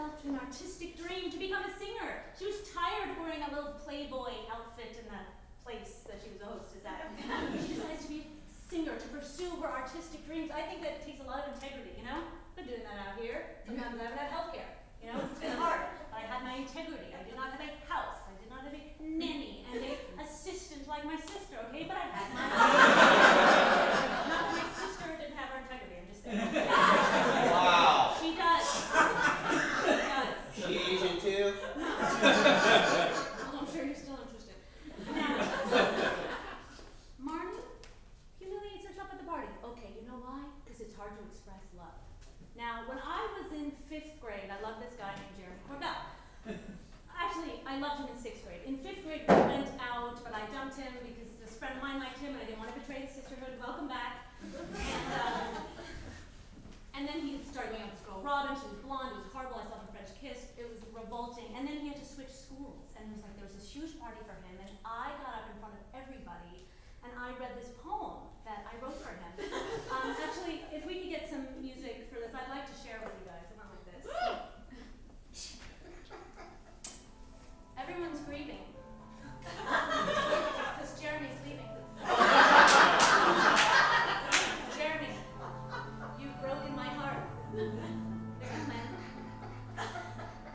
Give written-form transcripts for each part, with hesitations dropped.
herself to an artistic dream to become a singer. She was tired of wearing a little Playboy outfit in that place that she was a hostess at. She decides to be a singer, to pursue her artistic dreams. I think that takes a lot of integrity, you know? I've been doing that out here. Sometimes I haven't had health care. You know, it's been hard. But I had my integrity. I did not have a house. I did not have a nanny and a assistant like my sister, okay? But I had my Not that my sister didn't have her integrity, I'm just saying. Wow. She does. She does. She Asian too? No. Well, I'm sure you're still interested. Now, Marnie humiliates herself at the party. Okay, you know why? Because it's hard to express love. Now, when I was in 5th grade, I loved this guy named Jeremy Corbell. Actually, I loved him in 6th grade. In 5th grade, we went out, but I dumped him because this friend of mine liked him, and I didn't want to betray the sisterhood. Welcome back. And then he started going out with this girl, Robin. She was blonde. It was horrible. I saw him French kiss. It was revolting. And then he had to switch schools, and it was like there was this huge party for him, and I got up in front of everybody, and I read this poem that I wrote for him. Actually, if we could get some music for this, I'd like to share it with you guys. It went like this. Everyone's grieving. Because Jeremy's leaving. Jeremy, you've broken my heart. There's a man.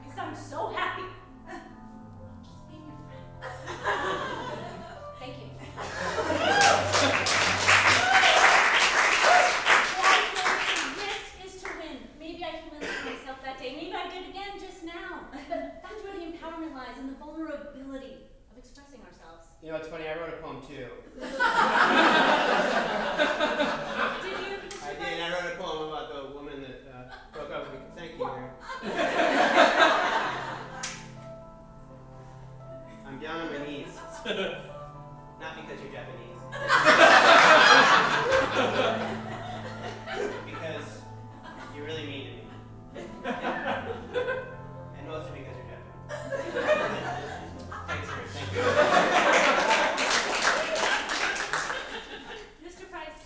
Because I'm so happy. Just being your friend. Thank you. Risk is to win. Maybe I humiliated myself that day. Maybe I did again just now. But that's where the empowerment lies, in the vulnerability of expressing ourselves. You know, it's funny, I wrote a poem too. Did you? I did. I wrote a poem about the woman that broke up with me. Thank you, Mary. I'm down on my knees. Not because you're Japanese. Because you really mean to me. And mostly because you're Japanese. Thanks, Mary. Thank you. Mr. Price,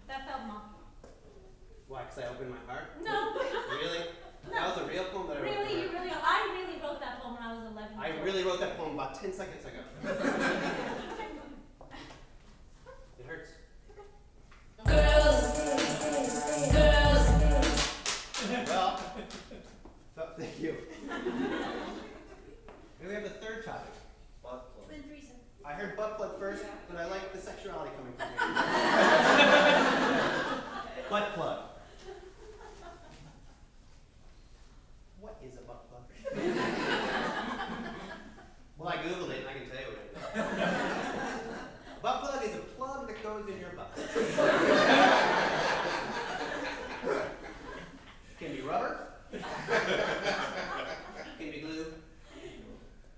that felt mocking. Why? Because I opened my heart? No. Really? No. That was a real poem that I wrote. Really? You really? I really wrote that poem when I was 11 years old. I really wrote that poem about 10 seconds ago. It hurts. Well, thank you. Here we have the third topic. Butt plug. Twin threesome. I heard butt plug first, but I like the sexuality coming from here. Butt plug. What is a butt plug? Well, I googled it and I can tell you what it is. A butt plug is a plug that goes in your butt. Can be rubber. Can be glue.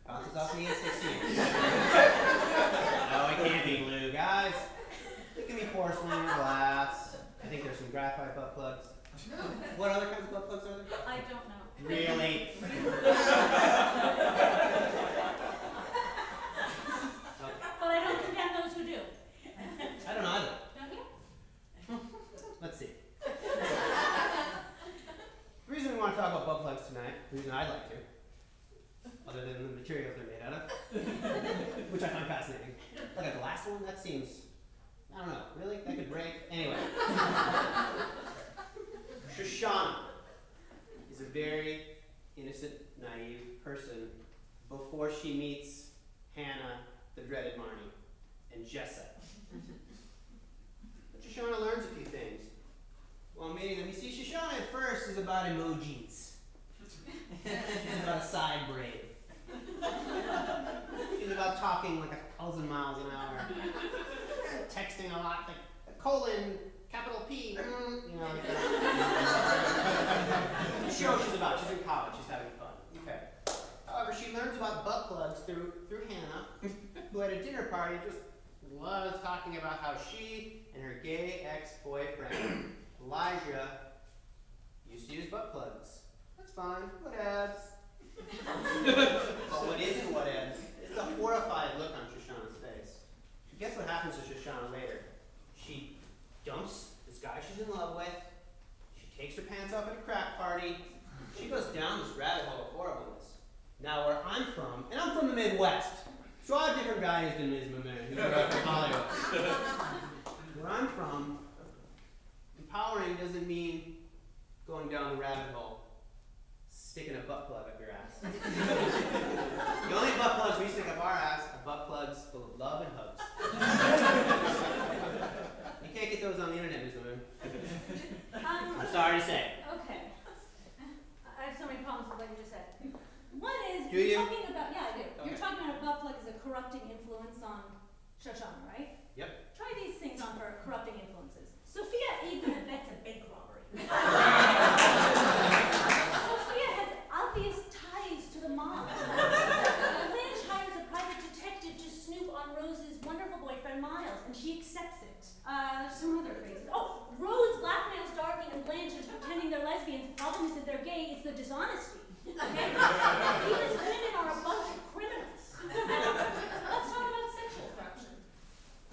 Bounces off me and sticks to you. No, it can't be glue, guys. It can be porcelain or glass. I think there's some graphite butt plugs. What other kinds of butt plugs are there? I don't know. Really? But I don't condemn those who do. I don't know either. Don't you? Let's see. The reason we want to talk about butt plugs tonight, the reason I'd like to, other than the materials they're made out of, which I find fascinating. Look at the last one, that seems, I don't know, really? That could break? Anyway. Shoshana is a very innocent, naive person before she meets Hannah, the dreaded Marnie, and Jessa. But Shoshana learns a few things while meeting them. You see, Shoshana at first is about emojis. She's about a side braid. She's about talking like 1,000 miles an hour. Texting a lot, like colon, capital P, you know. The show she's about, she's in college, she's having fun. Okay. However, she learns about butt plugs through Hannah, who at a dinner party just was talking about how she and her gay ex-boyfriend, Elijah, used to use butt plugs. That's fine, whatevs. But what isn't whatevs is the horrified look on Shoshana's face. Guess what happens to Shoshana later? She dumps this guy she's in love with, she takes her pants off at a crack party, she goes down this rabbit hole of horribleness. Now, where I'm from, and I'm from the Midwest, so I have different values than Ms. Mimoun, who grew up in Hollywood. Where I'm from, empowering doesn't mean going down the rabbit hole, sticking a butt plug up your ass. The only butt plugs we stick up our ass are butt plugs full of love and hugs. You can't get those on the internet, Ms. Mimoun. I'm sorry to say. Okay. I have so many problems with what you just said. One is, Do you? talking about, yeah, I do. Okay. You're talking about a butt plug as a corrupting influence on Shoshana, right? Yep. Try these things on for corrupting influences. Sophia aids and abets a bank robbery. Sophia has obvious ties to the mob. Blanche hires a private detective to snoop on Rose's wonderful boyfriend Miles, and she accepts it. Some other crazy. Oh, Rose blackmails Darby and Blanche into pretending they're lesbians. Problem is that they're gay. It's the dishonesty. Okay? These women are a bunch of criminals. Let's talk about sexual corruption.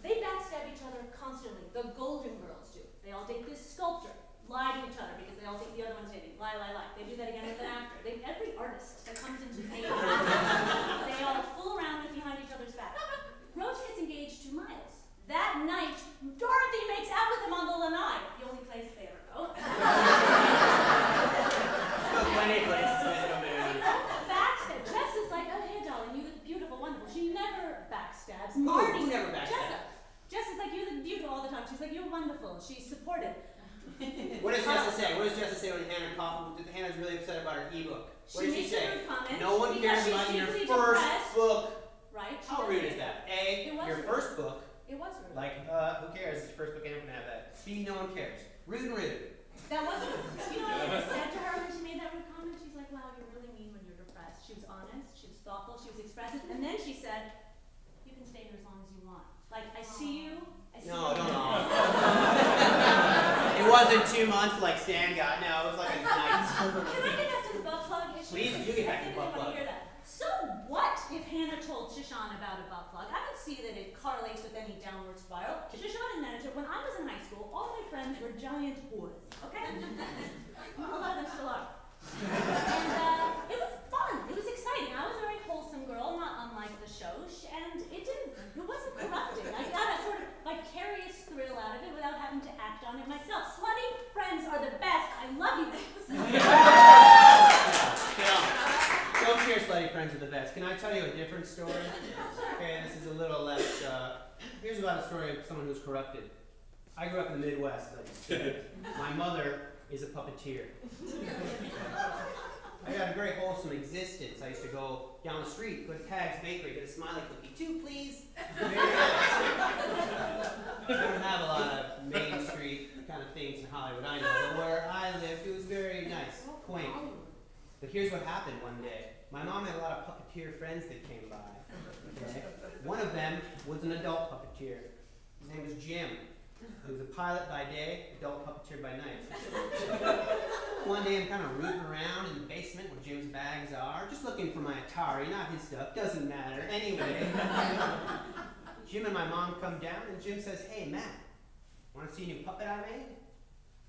They backstab each other constantly. The Golden Girls do. They all date this sculptor, lie to each other because they all think the other one's dating. Lie, lie, lie. They do that again with an actor. Every artist that comes into fame, they all fool around with behind each other's back. Rose gets engaged to Miles. That night, Dorothy makes out with him on the lanai, the only place they ever go. Plenty of places, Ms. Mimoun. Backstab. Jess is like, oh, hey, darling, you look beautiful, wonderful. She never backstabs. Who Marty. never backstabs? Jess is like, you look beautiful all the time. She's like, you're wonderful. She's supportive. What does Jessa say? What does Jessa say when Hannah's really upset about her ebook? What does she makes a say? rude comment No one because cares about she's your deeply first depressed. book. Right? She How does rude say is that? A, It was your rude. first book. It was rude. Like, who cares? It's your first book, anyone can have that. B, no one cares. Rude and rude. That wasn't, you know what I said to her when she made that rude comment? She's like, wow, you're really mean when you're depressed. She was honest, she was thoughtful, she was expressive, and then she said, you can stay here as long as you want. Like, I see you, I see No, you. don't know. It wasn't 2 months like Stan got. No, it was like a night. Can I get back to the butt plug issue? Please, you get back to the butt I plug. want to hear that. So what if Hannah told Shoshana about a butt plug? I don't see that it correlates with any downward spiral. Shoshana managed it. When I was in high school, all my friends were giant whores, okay? A lot of them still are. And it was fun. It was exciting. I was a very wholesome girl, not unlike the show, and it wasn't corrupting. I got a sort of vicarious thrill out of it without having to act on it myself. Slutty friends are the best. I love you Don't care, slutty friends are the best. Can I tell you a different story? Okay, this is a little less, here's about a story of someone who's corrupted. I grew up in the Midwest, like you said. My mother is a puppeteer. I had a very wholesome existence. I used to go down the street, go to Tag's Bakery, get a smiley cookie, 2 please. Very nice. We don't have a lot of Main Street kind of things in Hollywood, I know, but where I lived, it was very nice, quaint. But here's what happened one day. My mom had a lot of puppeteer friends that came by. Okay? One of them was an adult puppeteer. His name was Jim. He was a pilot by day, adult puppeteer by night. One day I'm kind of rooting around in the basement where Jim's bags are, just looking for my Atari, not his stuff, doesn't matter. Anyway, Jim and my mom come down and Jim says, hey Matt, want to see a new puppet I made?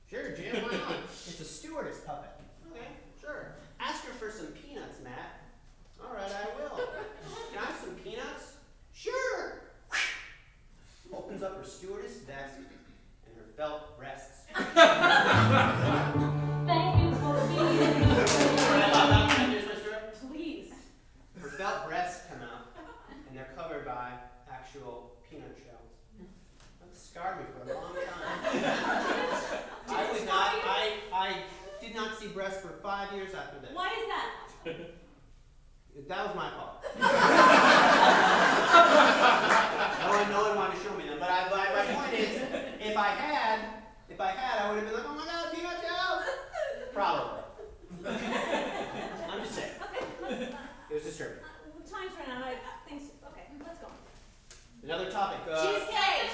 Sure, Jim, why not? It's a stewardess puppet. Okay, sure. Ask her for some peanuts, Matt. All right, I will. Can I have some peanuts? Sure. Opens up her stewardess vest and her felt breasts. Thank you for being Please. Her felt breasts come out and they're covered by actual peanut shells. That scarred me for a long time. I did not see breasts for 5 years after that. Why is that? That was my fault. no one wanted to show me them. But my point is, if I had, I would have been like, oh my God, peanut shells. Probably. I'm just saying. Okay. It was disturbing. Time's running out. Okay, let's go. Another topic. Cheesecake.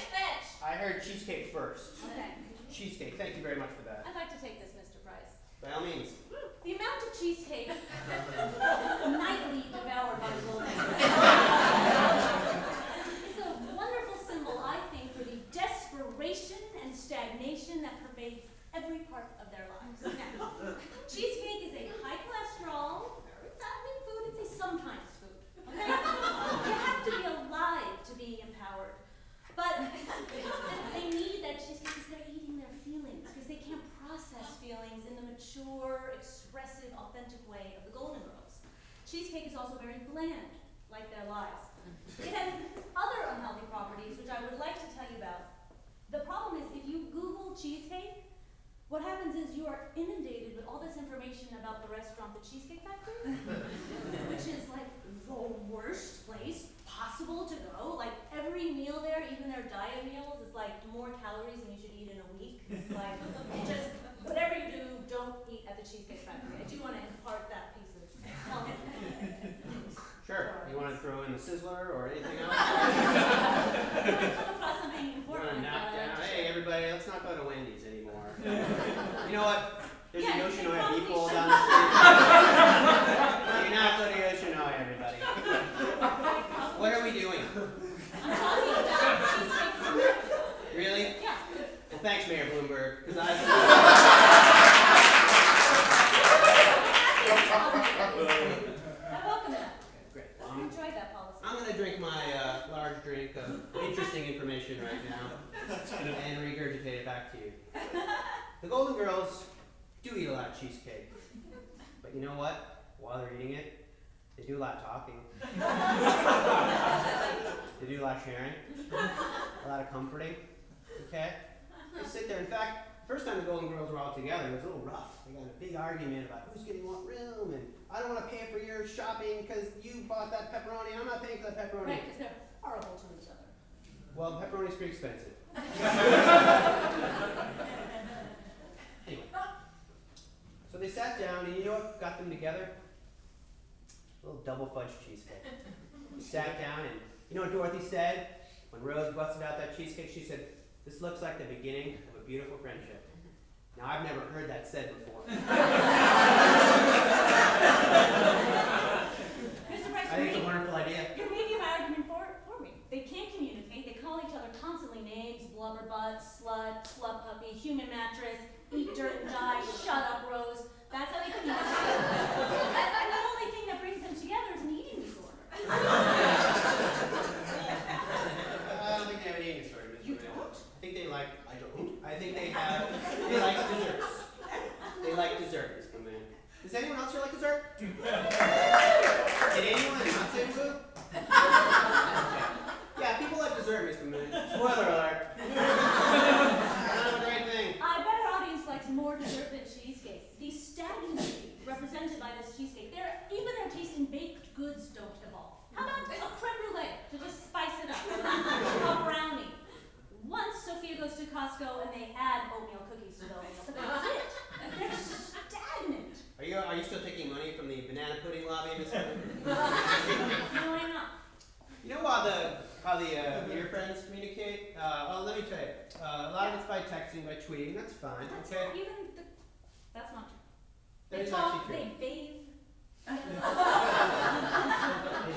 I heard cheesecake first. Okay. Cheesecake. Thank you very much for that. I'd like to take this, Mr. Price. By all means. The amount of cheesecake nightly devoured by the Golden is a wonderful symbol, I think, for the desperation and stagnation that pervades every part of their lives. Now, cheesecake is a high cheesecake is also very bland, like their lives. It has other unhealthy properties, which I would like to tell you about. The problem is, if you Google cheesecake, what happens is you are inundated with all this information about the restaurant, the Cheesecake Factory, which is like the worst place possible to go. Like every meal there, even their diet meals, is like more calories than you should eat in a week. It's like, just whatever you do, don't eat at the Cheesecake Factory. I do want to impart that piece of health. Sure. You want to throw in the Sizzler or anything else? Come across something You important. want to knock down? Hey, everybody, let's not go to Wendy's anymore. You know what? There's a Yoshinoya meatball down the street. Do not go to Yoshinoya, everybody. What are we doing? I'm talking about cheesecake. Really? Yeah. Well, thanks, Mayor Bloomberg, because I welcome that. great. I enjoyed that policy. I'm going to drink my large drink of interesting information right now and regurgitate it back to you. The Golden Girls do eat a lot of cheesecake. But you know what? While they're eating it, they do a lot of talking. They do a lot of sharing. A lot of comforting. Okay? They sit there. In fact, the first time the Golden Girls were all together, it was a little rough. They got in a big argument about who's getting what room, and I don't want to pay for your shopping because you bought that pepperoni. I'm not paying for that pepperoni. Right, because they're horrible to each other. Well, pepperoni's pretty expensive. Anyway. So they sat down, and you know what got them together? A little double fudge cheesecake. They sat down, and you know what Dorothy said? When Rose busted out that cheesecake, she said, "This looks like the beginning of a beautiful friendship." Now, I've never heard that said before. Mr. Price, I think it's a wonderful idea. you're making my argument for me. They can't communicate. They call each other constantly names: blubberbutt, slut, slut puppy, human mattress, eat dirt and die, shut up, Rose. That's how they communicate. And the only thing that brings them together is an eating disorder. I don't think they have an eating disorder, Mr. You Mayor. don't? I think they like, I don't. I think they like desserts. They like dessert, Mr. Man. Does anyone else here like dessert? Did anyone not say boo? Yeah, people like dessert, Mr. Moon. Spoiler alert. Not a great thing. I bet our audience likes more dessert than cheesecake. The stagnancy represented by this cheesecake, even their taste in baked goods don't evolve. How about a creme brulee to just spice it up? A brownie. Once Sophia goes to Costco and they add oatmeal cookies to the oatmeal, but that's it. They're stagnant. Are you still taking money from the banana pudding lobby, Mr. Moon? No, I'm not. You know how your friends communicate? Well, let me tell you. A lot of it's by texting, by tweeting. That's fine. That's Okay. not even that's not true. That They is talk, actually true. they bathe. They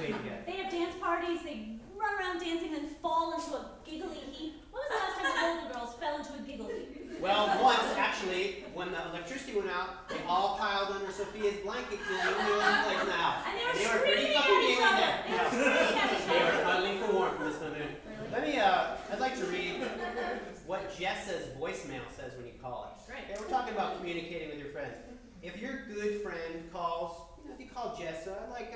bathe together. They have dance parties, they run around dancing and fall into a giggly heap. When was the last time the Golden Girls fell into a giggle heap? Well, once actually, when the electricity went out, they all piled under Sophia's blankets and they were in place in the house. And they were pretty screaming fucking at each giggling other. there. They were screaming at each They were other. cuddling for warmth, Miss Moon. Let me, I'd like to read what Jessa's voicemail says when you call it. Great. Okay, we're talking about communicating with your friends. If your good friend calls, if you call Jessa, like,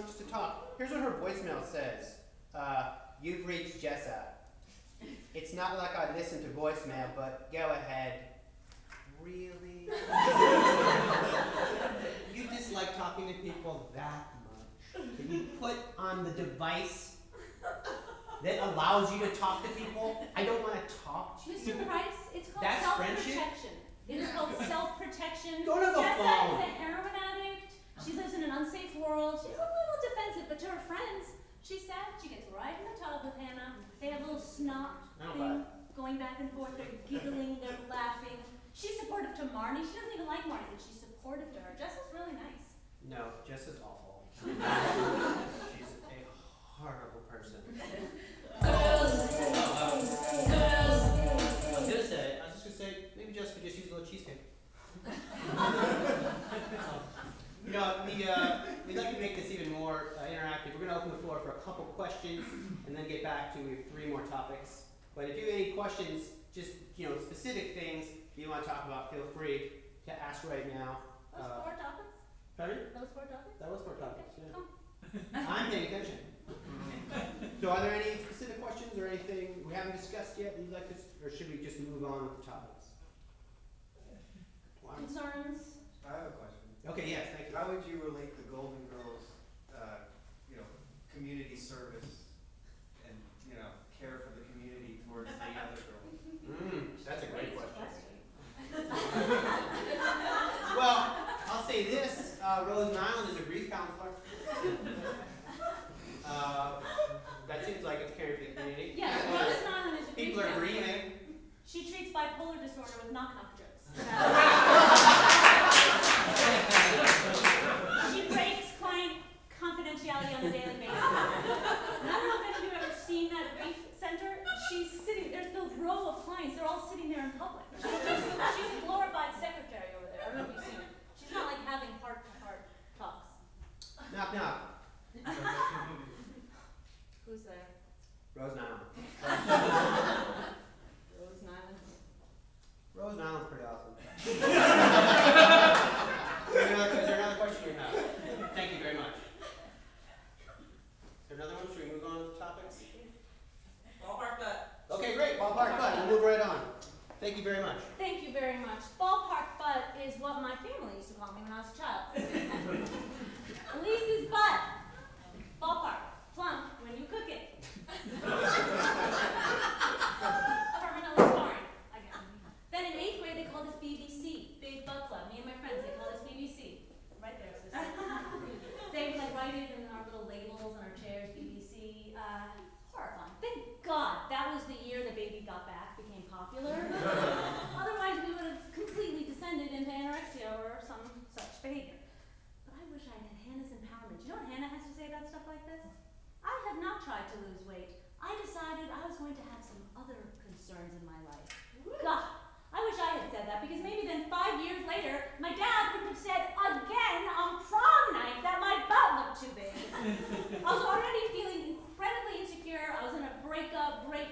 just to talk, here's what her voicemail says. You've reached Jessa. It's not like I listen to voicemail, but go ahead. Really? You dislike talking to people that much that you put on the device that allows you to talk to people? I don't want to talk to you. Mr. Price, it's called That's self-protection. It is called self-protection. Go to the Jessa phone. is a heroin addict. She lives in an unsafe world. She's a little defensive, but to her friends, she's sad. She gets right in the tub with Hannah. They have a little snot thing going back and forth. They're giggling, they're laughing. She's supportive to Marnie. She doesn't even like Marnie, but she's supportive to her. Jessa's really nice. No, Jessa's awful. She's a horrible person. I was just gonna say, maybe Jessica just use a little cheesecake. We'd like to make this even more interactive. We're going to open the floor for a couple questions and then get back to 3 more topics. But if you have any questions, just specific things you want to talk about, feel free to ask right now. Those 4 topics? Pardon? Those 4 topics? That was 4 topics. I'm paying attention. So are there any specific questions or anything we haven't discussed yet that you'd like to, or should we just move on with the topics? Wow. Concerns? I have a question. Okay, yes, thank you. How would you relate the Golden Girls, community service and, care for the community towards the other girls? That's a great question. Well, I'll say this, Rose Island is a grief counselor. That seems like it's caring for the community. Yeah, Rose Island is a grief People are counselor. grieving. She treats bipolar disorder with knock-knock jokes. She breaks client confidentiality on a daily basis. And I don't know if any of you have ever seen that grief center. She's sitting, there's the row of clients, they're all sitting there in public. She's a glorified secretary over there. I don't know if you've seen her. She's not like having heart-to-heart talks. Knock, knock. Who's there? Rose Island. Rose Island. Rose Island's pretty awesome. Is there another question you have? Thank you very much. Is there another one? Should we move on to the topics? Ballpark butt. Okay, great. Ballpark butt. We'll move right on. Thank you very much. Thank you very much. Ballpark butt is what my family used to call me when I was a child. Ilyse's butt. Ballpark. Plump when you cook it. Permanently scarring. Again. Then in 8th grade they called us BBC. Big Butt Club. Me and my friends, they called us BBC. Right there, sister. They would write it in our little labels on our chairs, BBC. Horrifying. Thank God that was the year the baby got back, became popular. Otherwise we would have completely descended into anorexia or some such behavior. But I wish I had Hannah's empowerment. Do you know what Hannah has to say about stuff like this? I have not tried to lose weight. I decided I was going to have some other concerns in my life. God, I wish I had said that, because maybe then 5 years later, my dad wouldn't have said again on prom night that my butt looked too big. I was already feeling incredibly insecure. I was in a break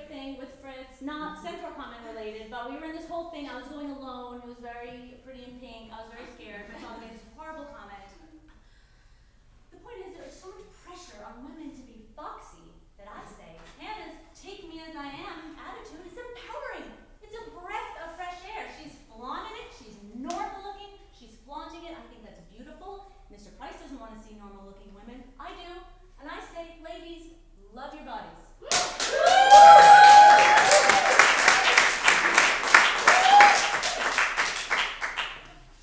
thing with Fritz, not Centaur comment related, but we were in this whole thing. I was going alone. It was very pretty in pink. I was very scared. My father made this horrible comment. The point is, there is so much pressure on women to be foxy that I say, Hannah's take me as I am attitude is empowering. It's a breath of fresh air. She's flaunting it. She's normal looking. She's flaunting it. I think that's beautiful. Mr. Price doesn't want to see normal looking women. I do. And I say, ladies, love your bodies.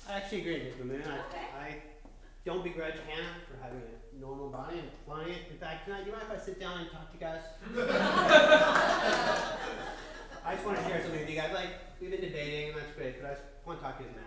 I actually agree with Mimoun. I don't begrudge Hannah for having a normal body and flying it. In fact, do you mind if I sit down and talk to you guys? I just want to share something with you guys. We've been debating, and that's great, but I just want to talk to you as Matt.